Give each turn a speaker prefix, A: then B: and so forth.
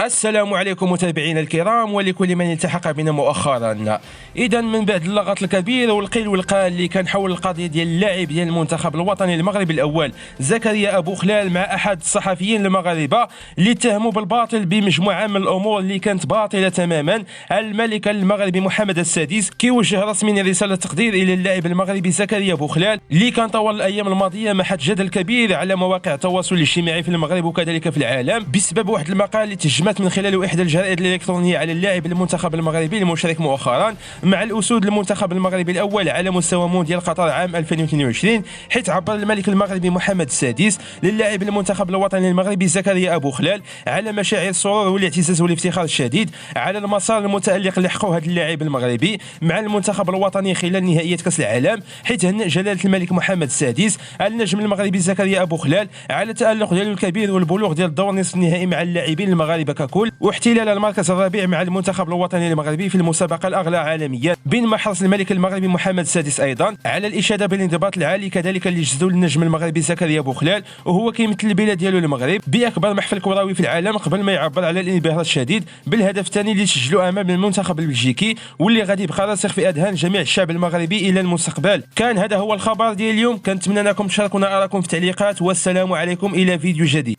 A: السلام عليكم متابعينا الكرام ولكل من التحق بنا مؤخرا. اذا من بعد اللغط الكبير والقيل والقال اللي كان حول القضيه ديال اللاعب ديال المنتخب الوطني المغربي الاول زكريا ابو خلال مع احد الصحفيين المغاربه اللي اتهموا بالباطل بمجموعه من الامور اللي كانت باطله تماما، الملك المغربي محمد السادس كيوجه رسميا رساله تقدير الى اللاعب المغربي زكريا ابو خلال اللي كان طوال الايام الماضيه محط جدل كبير على مواقع التواصل الاجتماعي في المغرب وكذلك في العالم بسبب واحد المقال اللي تهجمت من خلال احدى الجرائد الالكترونيه على اللاعب المنتخب المغربي المشارك مؤخرا مع الاسود المنتخب المغربي الاول على مستوى مونديال قطر عام 2022، حيث عبر الملك المغربي محمد السادس للاعب المنتخب الوطني المغربي زكريا ابو خلال على مشاعر السرور والاعتزاز والافتخار الشديد على المسار المتالق اللي حققه هذا اللاعب المغربي مع المنتخب الوطني خلال نهائيات كاس العالم، حيث هنأ جلاله الملك محمد السادس النجم المغربي زكريا ابو خلال على التالق ديالو الكبير والبلوغ ديال الدور نصف النهائي مع اللاعبين المغاربه ككل، واحتلال المركز الرابع مع المنتخب الوطني المغربي في المسابقه الاغلى عالميا، بينما حرص الملك المغربي محمد السادس ايضا على الاشاده بالانضباط العالي كذلك اللي جزو النجم المغربي زكريا ابو خلال وهو كيمثل البلاد ديالو المغرب باكبر محفل كروي في العالم، قبل ما يعبر على الانبهار الشديد بالهدف الثاني اللي سجلوا امام المنتخب البلجيكي واللي غادي يبقى راسخ في اذهان جميع الشعب المغربي الى المستقبل. كان هذا هو الخبر ديال اليوم، كنتمنى انكم تشاركونا ارائكم في التعليقات، والسلام عليكم الى فيديو جديد.